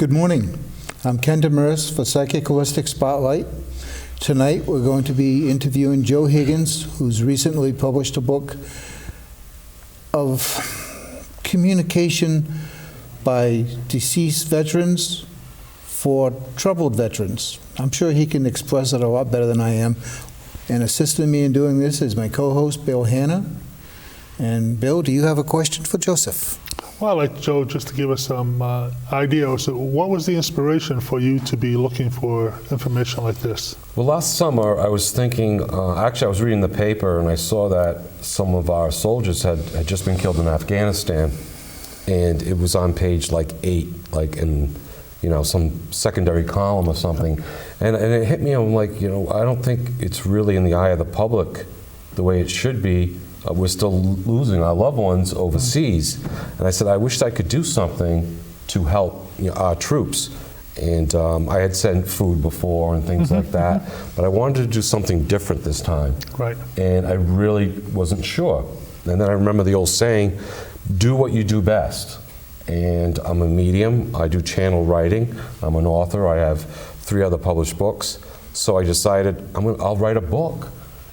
Good morning. I'm Ken Demers for Psychic Holistic Spotlight. Tonight we're going to be interviewing Joe Higgins, who's recently published a book of communication by deceased veterans for troubled veterans. I'm sure he can express it a lot better than I am. And assisting me in doing this is my co-host, Bill Hanna. And Bill, do you have a question for Joseph? Well, I'd like Joe just to give us some idea. So what was the inspiration for you to be looking for information like this? Well, last summer I was thinking, actually I was reading the paper and I saw that some of our soldiers had just been killed in Afghanistan, and it was on page like 8, like in some secondary column or something. And it hit me, I'm like, I don't think it's really in the eye of the public the way it should be. We're still losing our loved ones overseas. And I said, I wish I could do something to help our troops. And I had sent food before and things like that, but I wanted to do something different this time. Right. And I really wasn't sure. And then I remember the old saying, do what you do best. And I'm a medium, I do channel writing, I'm an author, I have 3 other published books. So I decided I'll write a book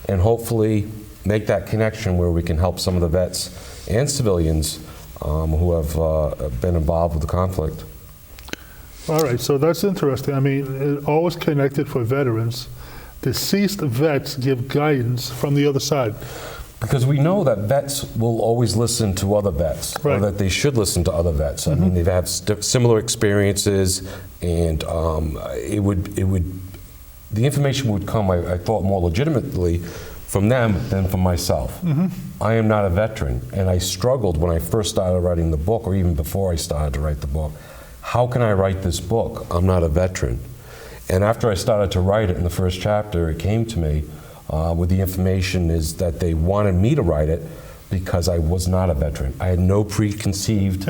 and hopefully make that connection where we can help some of the vets and civilians who have been involved with the conflict. All right, so that's interesting. I mean, always connected for veterans. Deceased vets give guidance from the other side. Because we know that vets will always listen to other vets, right, or that they should listen to other vets. I mean, they've had similar experiences, and the information would come, I thought, more legitimately from them than from myself. I am not a veteran, and I struggled when I first started writing the book, or even before I started to write the book. How can I write this book? I'm not a veteran. And after I started to write it in the first chapter, it came to me with the information is that they wanted me to write it because I was not a veteran. I had no preconceived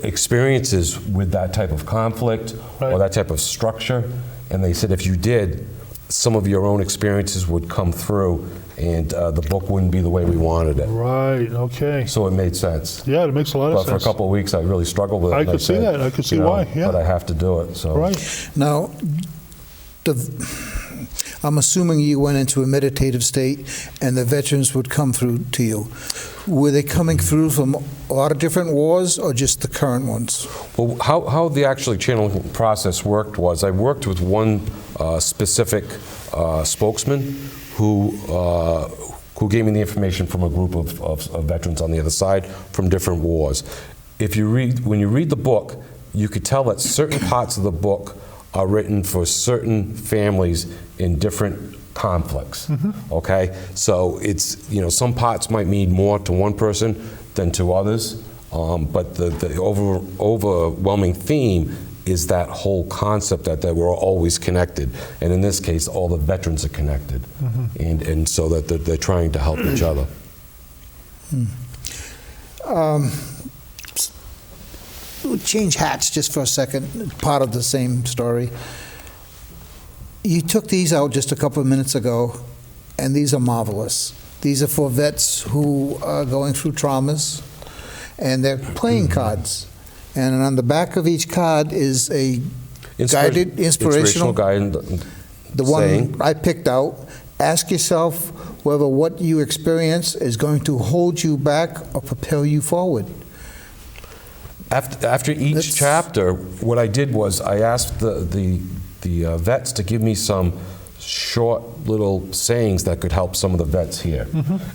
experiences with that type of conflict, right, or that type of structure. And they said if you did, some of your own experiences would come through and the book wouldn't be the way we wanted it. Right, okay. So it made sense. Yeah, it makes a lot of sense. But for a couple of weeks I really struggled with it. I could see that, I could see why, yeah. But I have to do it, so. Right. Now, I'm assuming you went into a meditative state and the veterans would come through to you. Were they coming through from a lot of different wars or just the current ones? Well, how the actually channeling process worked was I worked with one specific spokesman who gave me the information from a group of veterans on the other side from different wars. When you read the book, you could tell that certain parts of the book are written for certain families in different conflicts, okay? So it's, some parts might mean more to one person than to others, but the overwhelming theme is that whole concept that we're always connected. And in this case, all the veterans are connected. And so that they're trying to help each other. We'll change hats just for a second, part of the same story. You took these out just a couple of minutes ago, and these are marvelous. These are for vets who are going through traumas, and they're playing cards. And on the back of each card is a guided, inspirational guide. The one I picked out. Ask yourself whether what you experience is going to hold you back or propel you forward. After each chapter, what I did was I asked the vets to give me some short little sayings that could help some of the vets here.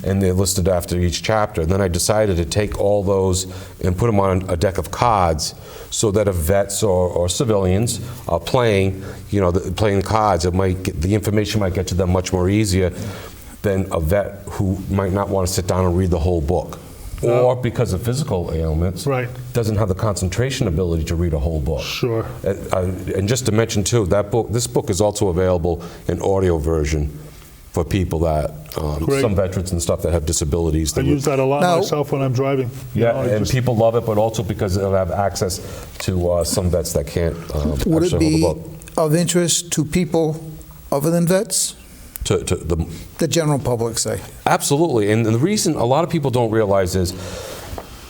And they're listed after each chapter. And then I decided to take all those and put them on a deck of cards so that if vets or civilians are playing, playing cards, the information might get to them much more easier than a vet who might not want to sit down and read the whole book. Or because of physical ailments, right, doesn't have the concentration ability to read a whole book. Sure. And just to mention too, this book is also available in audio version for people that, some veterans and stuff that have disabilities. I use that a lot myself when I'm driving. Yeah, and people love it, but also because they'll have access to some vets that can't Would it be hold the book. Of interest to people other than vets? To the general public, say. Absolutely, and the reason a lot of people don't realize is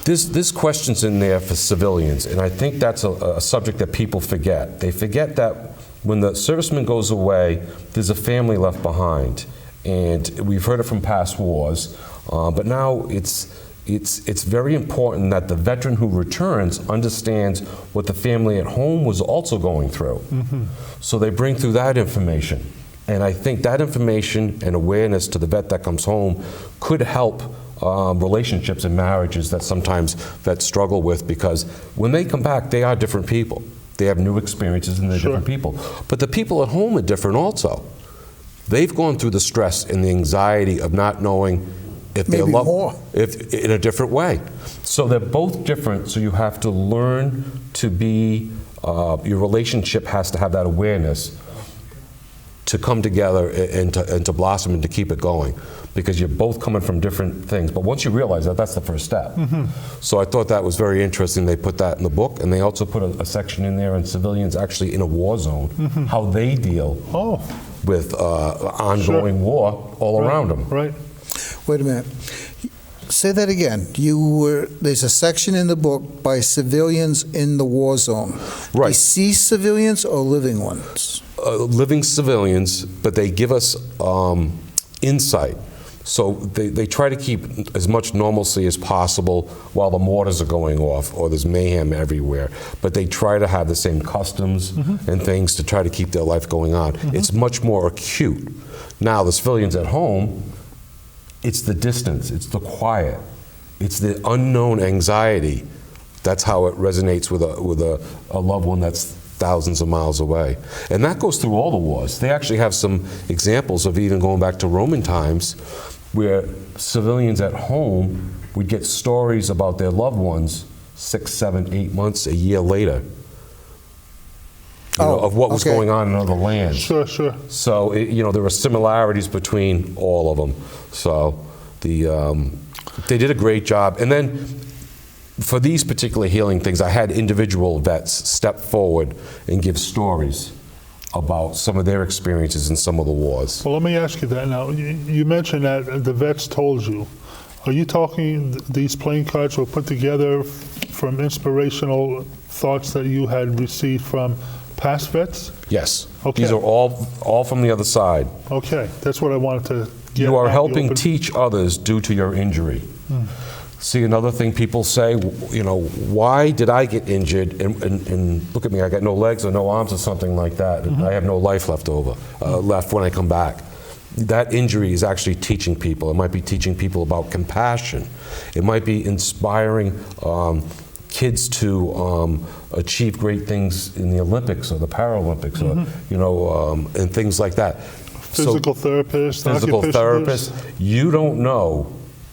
There's questions in there for civilians, and I think that's a subject that people forget. They forget that when the serviceman goes away, there's a family left behind. And we've heard it from past wars, but now it's very important that the veteran who returns understands what the family at home was also going through. So they bring through that information. And I think that information and awareness to the vet that comes home could help relationships and marriages that sometimes vets struggle with, because when they come back, they are different people. They have new experiences and they're different people. But the people at home are different also. They've gone through the stress and the anxiety of not knowing if they're loved, if in a different way. So they're both different, so you have to learn to be, your relationship has to have that awareness to come together and to blossom and to keep it going, because you're both coming from different things. But once you realize that, that's the first step. So I thought that was very interesting. They put that in the book, and they also put a section in there on civilians actually in a war zone, how they deal with ongoing war all around them. Right. Wait a minute. Say that again. There's a section in the book by civilians in the war zone. Right. Deceased civilians or living ones? Living civilians, but they give us insight. So they try to keep as much normalcy as possible while the mortars are going off or there's mayhem everywhere. But they try to have the same customs and things to try to keep their life going on. It's much more acute. Now, the civilians at home, it's the distance, it's the quiet, it's the unknown anxiety. That's how it resonates with a loved one that's thousands of miles away. And that goes through all the wars. They actually have some examples of even going back to Roman times where civilians at home would get stories about their loved ones 6, 7, 8 months, a year later. You know, of what was going on in other lands. Sure. So, there were similarities between all of them. So, they did a great job. And then, for these particular healing things, I had individual vets step forward and give stories about some of their experiences in some of the wars. Well, let me ask you that now. You mentioned that the vets told you. Are you talking these playing cards were put together from inspirational thoughts that you had received from past vets? Yes. Okay. These are all from the other side. Okay, that's what I wanted to get. You are helping teach others due to your injury. See, another thing people say, why did I get injured? And look at me, I got no legs or no arms or something like that. I have no life left when I come back. That injury is actually teaching people. It might be teaching people about compassion. It might be inspiring kids to achieve great things in the Olympics or the Paralympics, or, and things like that. Physical therapists, You don't know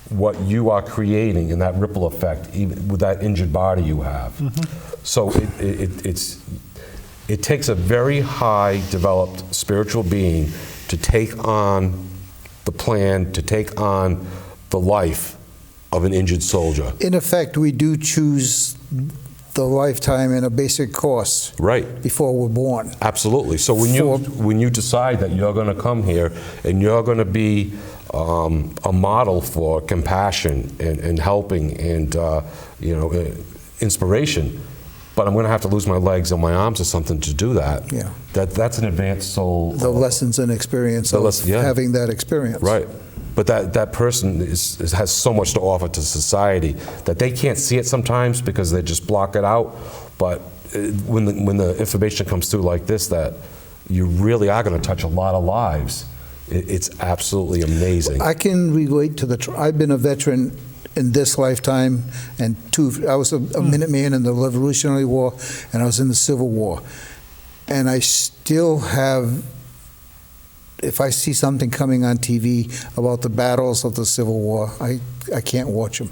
what you are creating in that ripple effect, even with that injured body you have. So it takes a very high developed spiritual being to take on the plan, to take on the life of an injured soldier. In effect, we do choose the lifetime in a basic course before we're born. Absolutely. So when you decide that you're going to come here and you're going to be a model for compassion and helping and inspiration, but I'm going to have to lose my legs and my arms or something to do that. Yeah. That's an advanced soul. The lessons and experience of having that experience. Right. But that person has so much to offer to society that they can't see it sometimes because they just block it out. But when the information comes through like this, that you really are going to touch a lot of lives, it's absolutely amazing. I can relate to I've been a veteran in this lifetime, and I was a Minuteman in the Revolutionary War, and I was in the Civil War. And I still have, if I see something coming on TV about the battles of the Civil War, I can't watch them.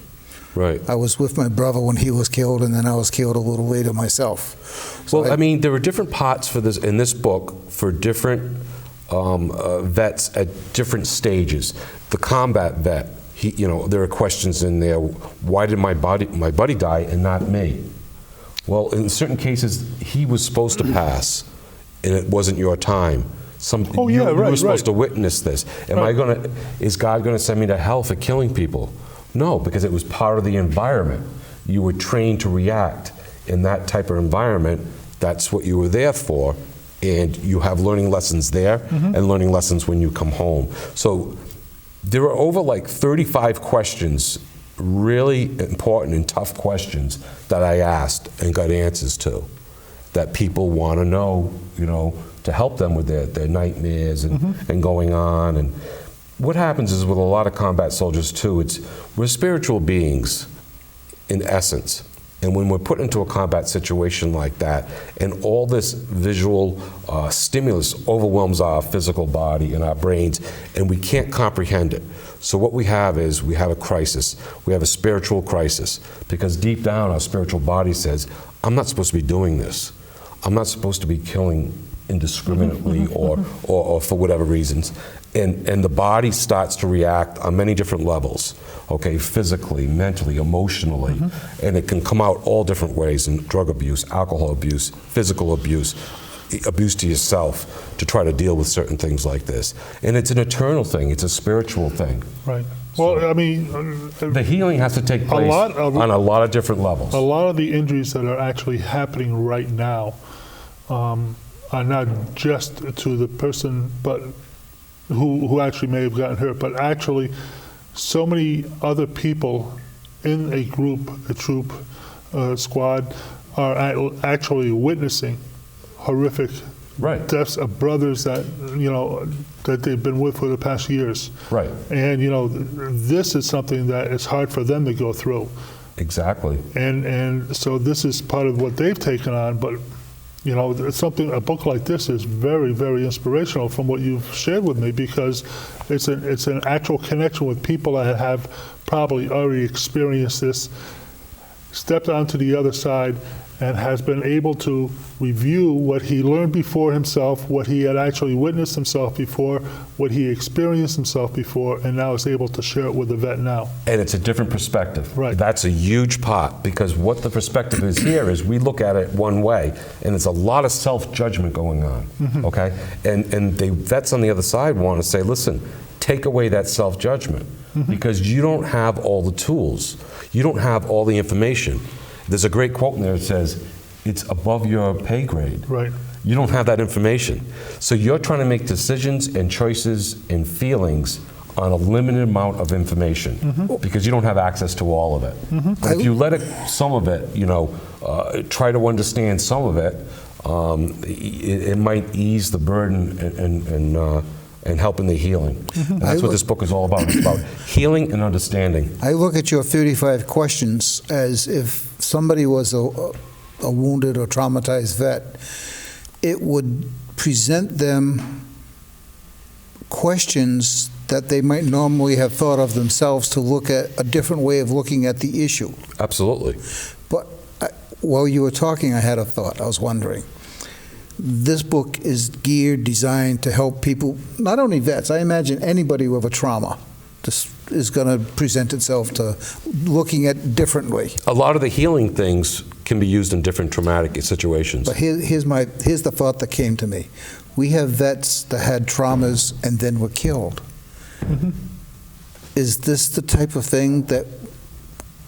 Right. I was with my brother when he was killed, and then I was killed a little later myself. So well, I mean, there are different parts for this in this book for different vets at different stages. The combat vet, there are questions in there. Why did my buddy die and not me? Well, in certain cases, he was supposed to pass, and it wasn't your time. You were supposed to witness this. Is God going to send me to hell for killing people? No, because it was part of the environment. you were trained to react in that type of environment. That's what you were there for, and you have learning lessons there and learning lessons when you come home. So there are over like 35 questions, really important and tough questions that I asked and got answers to, that people want to know, to help them with their nightmares and going on. And what happens is with a lot of combat soldiers too, we're spiritual beings in essence. And when we're put into a combat situation like that, and all this visual stimulus overwhelms our physical body and our brains, and we can't comprehend it. So what we have is, we have a crisis. We have a spiritual crisis, because deep down our spiritual body says, I'm not supposed to be doing this. I'm not supposed to be killing indiscriminately or for whatever reasons. And the body starts to react on many different levels, okay, physically, mentally, emotionally, and it can come out all different ways, in drug abuse, alcohol abuse, physical abuse, abuse to yourself, to try to deal with certain things like this. And it's an eternal thing, it's a spiritual thing. Right. Well, I mean, the healing has to take place on a lot of different levels. A lot of the injuries that are actually happening right now are not just to the person, but who actually may have gotten hurt, but actually so many other people in a group, a troop, squad, are actually witnessing horrific deaths of brothers that that they've been with for the past years. Right. And this is something that is hard for them to go through. Exactly. And so this is part of what they've taken on, but it's a book like this is very, very inspirational from what you've shared with me, because it's an actual connection with people that have probably already experienced this, stepped onto the other side, and has been able to review what he learned before himself, what he had actually witnessed himself before, what he experienced himself before, and now is able to share it with the vet now. And it's a different perspective. Right. That's a huge part, because what the perspective is here is we look at it one way, and there's a lot of self-judgment going on, okay? And the vets on the other side want to say, listen, take away that self-judgment, because you don't have all the tools. You don't have all the information. There's a great quote in there that says, it's above your pay grade. Right. You don't have that information. So you're trying to make decisions and choices and feelings on a limited amount of information, because you don't have access to all of it. But if you let some of it, try to understand some of it, it might ease the burden and help in the healing. And that's what this book is all about. It's about healing and understanding. I look at your 35 questions as if somebody was a wounded or traumatized vet, it would present them questions that they might normally have thought of themselves, to look at a different way of looking at the issue. Absolutely. But while you were talking, I had a thought. I was wondering, this book is designed to help people, not only vets, I imagine anybody with a trauma. This is going to present itself to looking at differently. A lot of the healing things can be used in different traumatic situations. But here's the thought that came to me. We have vets that had traumas and then were killed. Is this the type of thing that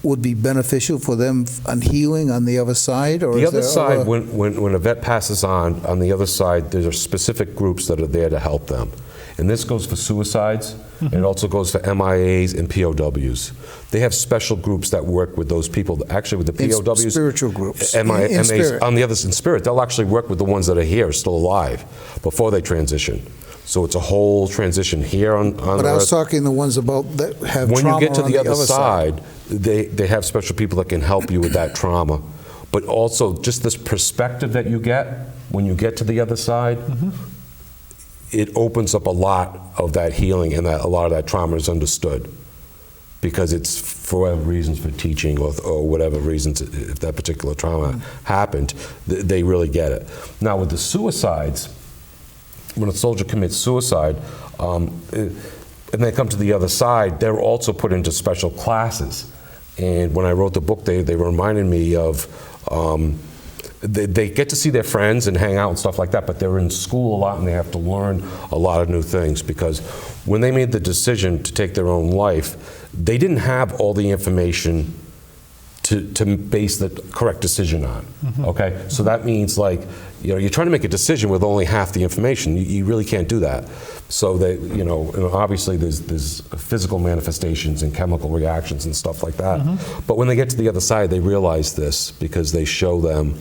would be beneficial for them on healing on the other side? Or the other side, when a vet passes on the other side, there are specific groups that are there to help them. And this goes for suicides, and it also goes for MIAs and POWs. They have special groups that work with those people. Actually, with the POWs, spiritual groups. MIAs, on the others in spirit, they'll actually work with the ones that are here, still alive, before they transition. So it's a whole transition here on But I was talking the ones that have when trauma. you get to on the other side, they have special people that can help you with that trauma. But also just this perspective that you get when you get to the other side, it opens up a lot of that healing, and that a lot of that trauma is understood, because it's for whatever reasons, for teaching or whatever reasons, if that particular trauma happened, they really get it. Now with the suicides, when a soldier commits suicide, and they come to the other side, they're also put into special classes. And when I wrote the book, they reminded me of, they get to see their friends and hang out and stuff like that, but they're in school a lot and they have to learn a lot of new things, because when they made the decision to take their own life, they didn't have all the information to base the correct decision on. Okay, so that means like, you're trying to make a decision with only half the information. You really can't do that. So they, and obviously there's physical manifestations and chemical reactions and stuff like that. But when they get to the other side, they realize this because they show them.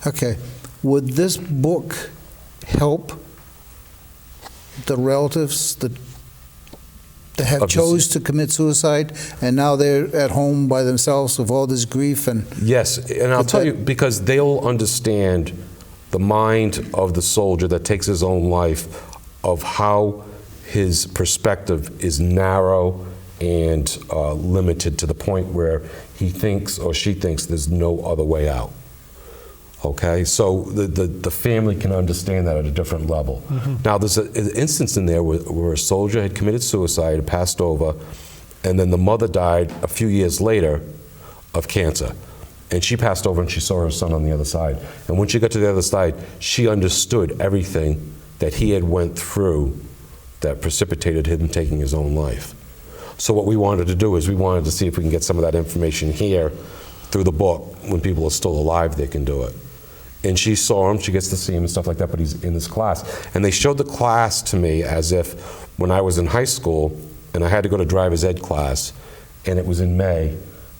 Okay. Would this book help the relatives that have Of the chose to commit suicide, and now they're at home by themselves with all this grief and... Yes, and I'll tell you, because they'll understand the mind of the soldier that takes his own life, of how his perspective is narrow and limited to the point where he thinks or she thinks there's no other way out. Okay, so the family can understand that at a different level. Now, there's an instance in there where a soldier had committed suicide, passed over, and then the mother died a few years later of cancer. And she passed over and she saw her son on the other side. And when she got to the other side, she understood everything that he had went through that precipitated him taking his own life. So what we wanted to do is we wanted to see if we can get some of that information here through the book. When people are still alive, they can do it. And she saw him, she gets to see him and stuff like that, but he's in this class. And they showed the class to me as if when I was in high school and I had to go to driver's ed class, and it was in May,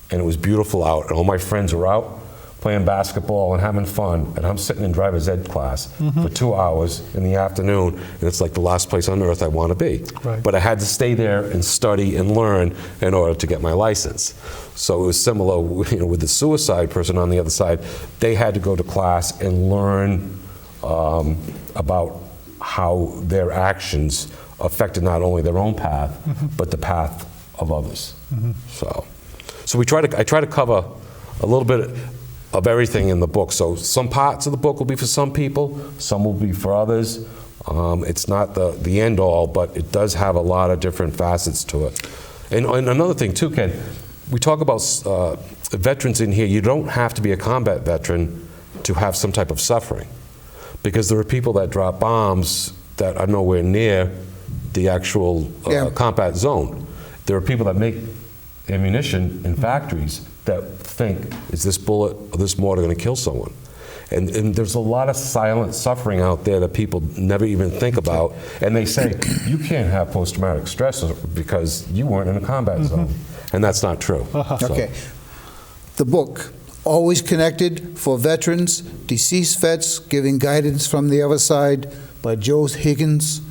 and it was beautiful out, and all my friends were out playing basketball and having fun, and I'm sitting in driver's ed class for 2 hours in the afternoon, and it's like the last place on earth I want to be. Right. But I had to stay there and study and learn in order to get my license. So it was similar, with the suicide person on the other side. They had to go to class and learn about how their actions affected not only their own path, but the path of others. So I try to cover a little bit of everything in the book. So some parts of the book will be for some people, some will be for others. It's not the end all, but it does have a lot of different facets to it. And another thing too, Ken, we talk about veterans in here. You don't have to be a combat veteran to have some type of suffering, because there are people that drop bombs that are nowhere near the actual combat zone. There are people that make ammunition in factories that think, is this bullet or this mortar going to kill someone? And there's a lot of silent suffering out there that people never even think about. And they say, you can't have post-traumatic stress because you weren't in a combat zone. And that's not true. Okay. The book, Always Connected for Veterans, Deceased Vets, Giving Guidance from the Other Side, by Joe Higgins.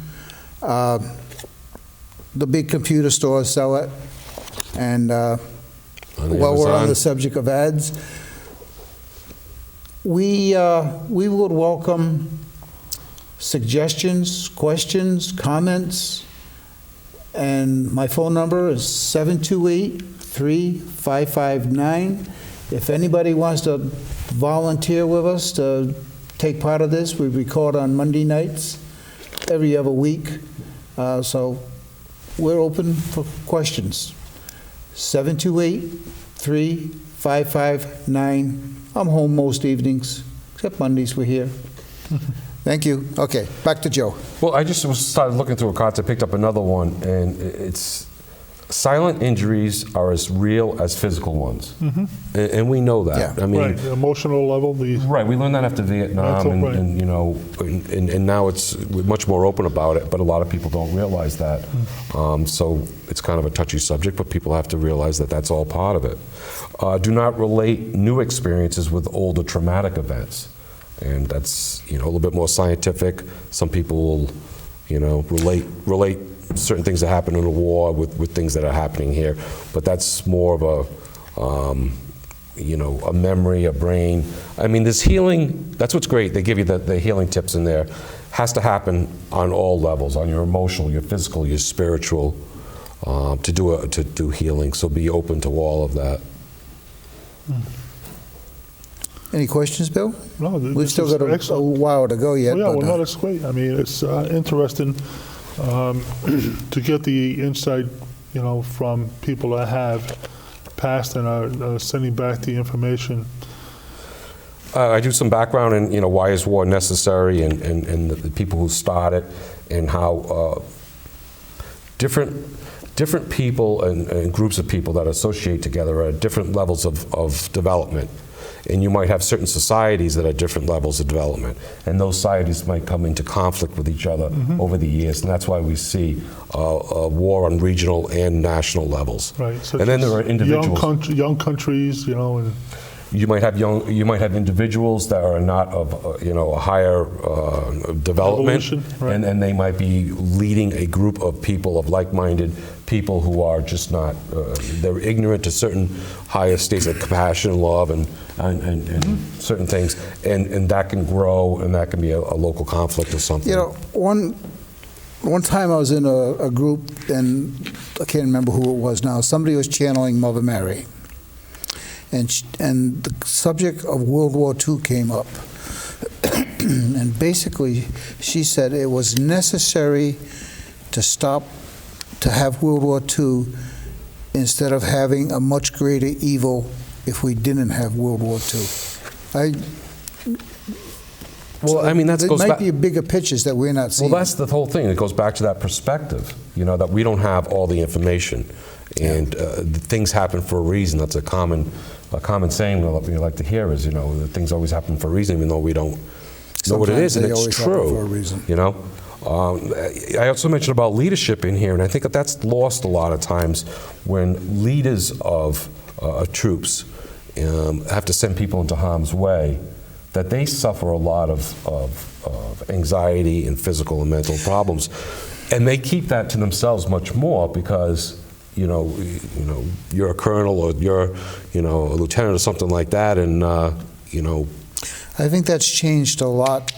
The big computer stores sell it. And while we're on the subject of ads, we would welcome suggestions, questions, comments, and my phone number is 728-3559. If anybody wants to volunteer with us to take part of this, we record on Monday nights every other week, so we're open for questions. 728-3559. I'm home most evenings, except Mondays we're here. Thank you. Okay, back to Joe. Well, I just started looking through a concept, picked up another one, and it's silent injuries are as real as physical ones. And we know that. Yeah. I mean, Right, the emotional level. Right, we learned that after Vietnam, Right. and now we're much more open about it, but a lot of people don't realize that. So it's kind of a touchy subject, but people have to realize that that's all part of it. Do not relate new experiences with older traumatic events. And that's, a little bit more scientific. Some people will, relate certain things that happen in the war with things that are happening here. But that's more of a memory, a brain. I mean, this healing, that's what's great. They give you the healing tips in there. Has to happen on all levels, on your emotional, your physical, your spiritual, to do healing. So be open to all of that. Any questions, Bill? No, We've still got a while to go yet. Yeah, but, well, no, that's great. I mean, it's interesting to get the insight, from people that have passed and are sending back the information. I do some background in, why is war necessary, and the people who start it, and how different different people and groups of people that associate together are at different levels of development. And you might have certain societies that are at different levels of development. And those societies might come into conflict with each other over the years. And that's why we see a war on regional and national levels. Right. So and then there are individuals. Young countries, and You might have individuals that are not of a higher development, Evolution, right. and they might be leading a group of people, of like-minded people who are just not they're ignorant to certain higher states of compassion and love and certain things, and that can grow, and that can be a local conflict or something. One time I was in a group, and I can't remember who it was now. Somebody was channeling Mother Mary. And the subject of World War II came up. And basically, she said it was necessary to have World War II instead of having a much greater evil if we didn't have World War II. There might be bigger pictures that we're not seeing. Well, that's the whole thing. It goes back to that perspective, that we don't have all the information. And things happen for a reason. That's a common saying we like to hear is, that things always happen for a reason, even though we don't know what it is, and it's true. For a reason. I also mentioned about leadership in here, and I think that's lost a lot of times when leaders of troops have to send people into harm's way, that they suffer a lot of anxiety and physical and mental problems, and they keep that to themselves much more because you're a colonel or you're a lieutenant or something like that, and I think that's changed a lot.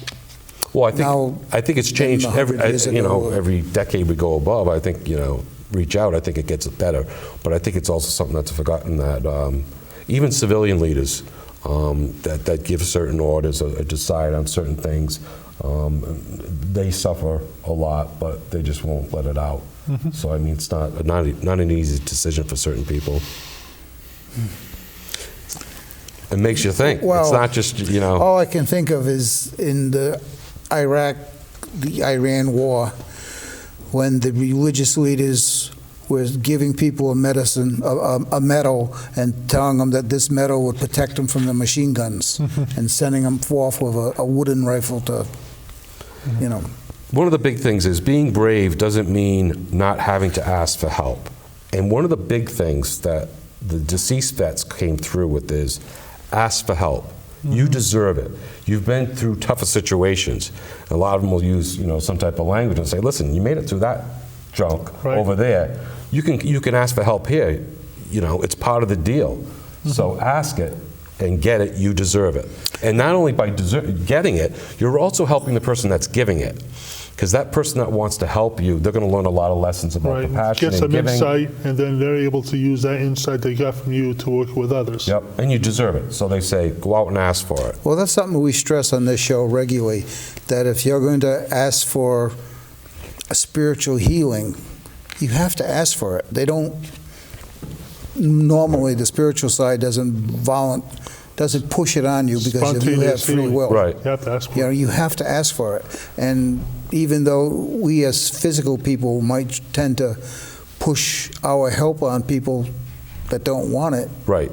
Well, I think it's changed every decade we go above. I think reach out. I think it gets better, but I think it's also something that's forgotten that even civilian leaders that give certain orders or decide on certain things, they suffer a lot, but they just won't let it out. So it's not an easy decision for certain people. It makes you think. Well, it's not just All I can think of is in the Iran war, when the religious leaders were giving people a medal, and telling them that this medal would protect them from the machine guns, and sending them forth with a wooden rifle to, One of the big things is being brave doesn't mean not having to ask for help. And one of the big things that the deceased vets came through with is ask for help. You deserve it. You've been through tougher situations. A lot of them will use some type of language and say, listen, you made it through that junk over there. You can ask for help here. It's part of the deal. So ask it and get it. You deserve it. And not only by getting it, you're also helping the person that's giving it. Because that person that wants to help you, they're going to learn a lot of lessons about compassion Get some and giving. insight, and then they're able to use that insight they got from you to work with others. Yep, and you deserve it. So they say, go out and ask for it. Well, that's something we stress on this show regularly, that if you're going to ask for a spiritual healing, you have to ask for it. They don't, normally the spiritual side doesn't push it on you because you have free will. Right. You have to ask for it. You have to ask for it. And even though we as physical people might tend to push our help on people that don't want it, Right.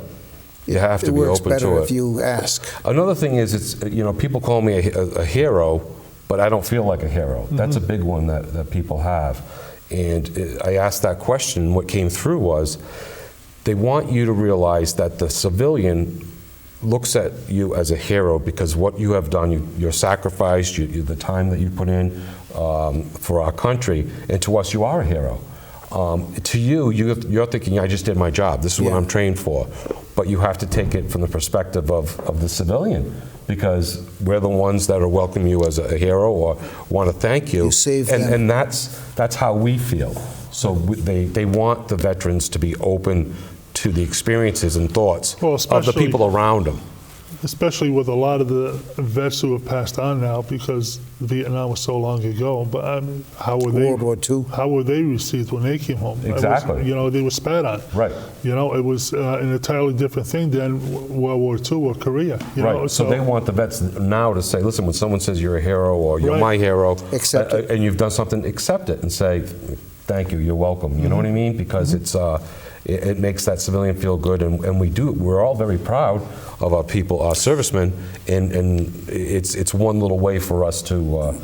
You have to be it works open to better it. if you ask. Another thing is, it's people call me a hero, but I don't feel like a hero. That's a big one that people have. And I asked that question. What came through was they want you to realize that the civilian looks at you as a hero because what you have done, your sacrifice, the time that you put in for our country, and to us, you are a hero. To you're thinking, I just did my job. This is what I'm trained for. But you have to take it from the perspective of the civilian, because we're the ones that are welcoming you as a hero or want to thank you. You saved them. And that's how we feel. So they want the veterans to be open to the experiences and thoughts of the people around them. Especially with a lot of the vets who have passed on now, because Vietnam was so long ago. But how were World War II. How were they received when they came home? Exactly. They were spat on. Right. It was an entirely different thing than World War II or Korea. Right. So they want the vets now to say, listen, when someone says you're a hero or you're my hero, Accept it. and you've done something, accept it and say, thank you, you're welcome. You know what I mean? Because it makes that civilian feel good, and we're all very proud of our people, our servicemen, and it's one little way for us to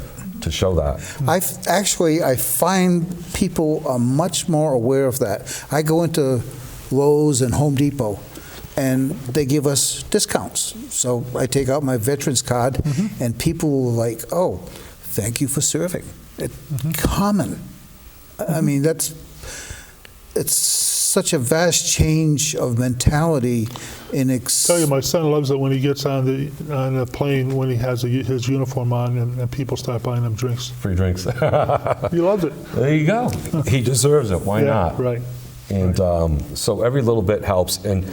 show that. I find people are much more aware of that. I go into Lowe's and Home Depot, and they give us discounts. So I take out my veterans card, and people are like, "Oh, thank you for serving." It's common. I mean, it's such a vast change of mentality in Tell you, my son loves it when he gets on the plane when he has his uniform on and people start buying him drinks. Free drinks. He loves it. There you go. He deserves it. Why not? Right. And so every little bit helps. And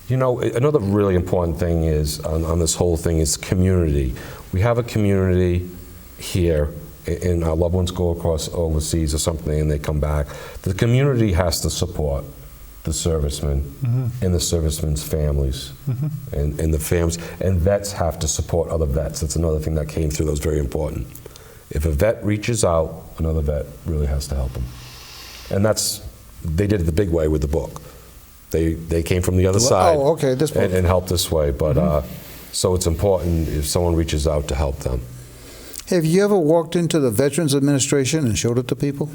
you know, another really important thing is on this whole thing is community. We have a community here, and our loved ones go across overseas or something, and they come back. The community has to support the servicemen and the servicemen's families, and the families. And vets have to support other vets. That's another thing that came through that was very important. If a vet reaches out, another vet really has to help him. And they did it the big way with the book. They came from the other side this book. and helped this way. But so it's important if someone reaches out to help them. Have you ever walked into the Veterans Administration and showed it to people?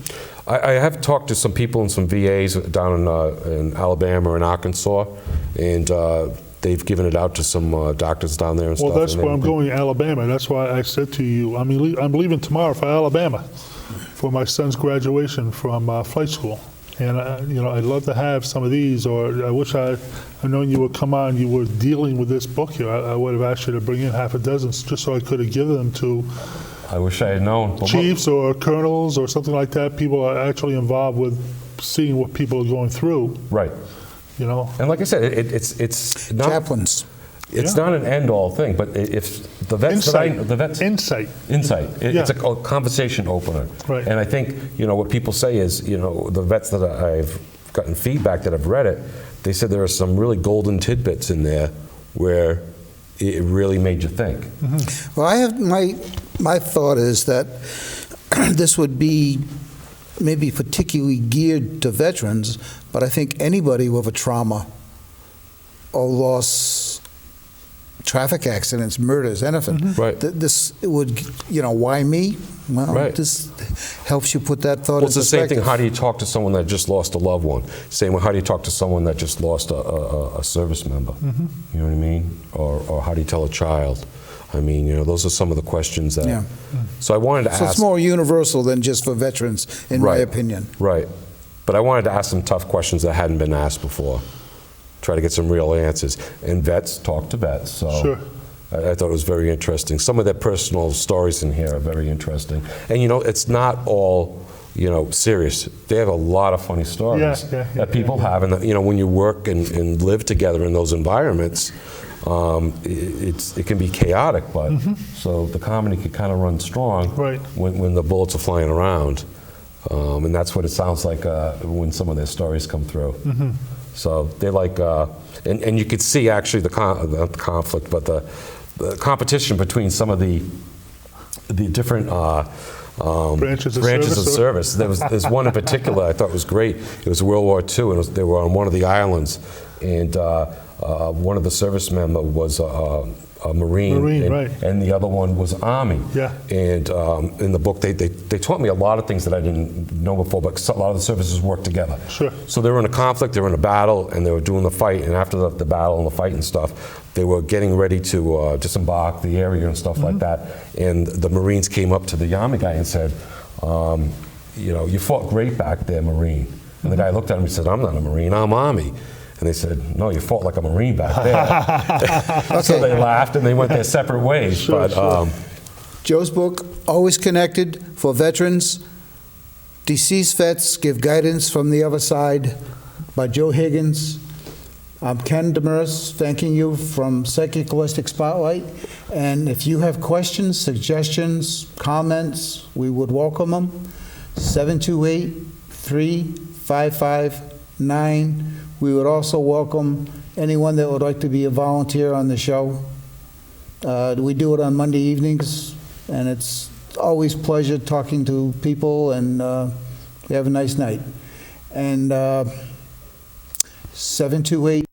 I have talked to some people in some VAs down in Alabama and Arkansas, and they've given it out to some doctors down there and stuff. Well, that's where I'm going, Alabama. That's why I said to you, I'm leaving tomorrow for Alabama for my son's graduation from flight school. And I'd love to have some of these, or I wish I'd known you would come on. You were dealing with this book here. I would have asked you to bring in half a dozen, just so I could have given them to. I wish I had known. Chiefs or colonels or something like that. People are actually involved with seeing what people are going through. Right. You know. And like I said, it's not Chaplains. It's not an end-all thing, but if the vets Insight. It's a conversation opener. Right. And I think what people say is the vets that I've gotten feedback that have read it, they said there are some really golden tidbits in there where it really made you think. Well, I have my thought is that this would be maybe particularly geared to veterans, but I think anybody with a trauma or loss, traffic accidents, murders, anything. Right. This would, why me? Well, right. This helps you put that thought Well, in it's the same perspective. thing. How do you talk to someone that just lost a loved one? Same way, how do you talk to someone that just lost a service member? You know what I mean? Or how do you tell a child? I mean, those are some of the questions that. Yeah. So I wanted to ask. So it's more universal than just for veterans, in my opinion. Right. But I wanted to ask some tough questions that hadn't been asked before. Try to get some real answers. And vets talk to vets. So Sure. I thought it was very interesting. Some of their personal stories in here are very interesting. And it's not all, serious. They have a lot of funny stories that people have. And when you work and live together in those environments, it can be chaotic, but so the comedy can kind of run strong when the bullets are flying around. And that's what it sounds like when some of their stories come through. So they like, and you could see actually the conflict, but the competition between some of the different branches of service. There's one in particular I thought was great. It was World War II, and they were on one of the islands, and one of the servicemen was a Marine, and the other one was Army. Yeah. And in the book, they taught me a lot of things that I didn't know before, but a lot of the services work together. Sure. So they were in a conflict, they were in a battle, and they were doing the fight, and after the battle and the fight and stuff, they were getting ready to disembark the area and stuff like that, and the Marines came up to the Army guy and said, you fought great back there, Marine. And the guy looked at him and said, I'm not a Marine, I'm Army. And they said, no, you fought like a Marine back there. So they laughed and they went their separate ways. Sure. Joe's book, Always Connected, for veterans. Deceased Vets Give Guidance from the Other Side, by Joe Higgins. I'm Ken Demers, thanking you from Psychoholistic Spotlight. And if you have questions, suggestions, comments, we would welcome them. 728-355-9. We would also welcome anyone that would like to be a volunteer on the show. We do it on Monday evenings, and it's always a pleasure talking to people and We have a nice night. And 728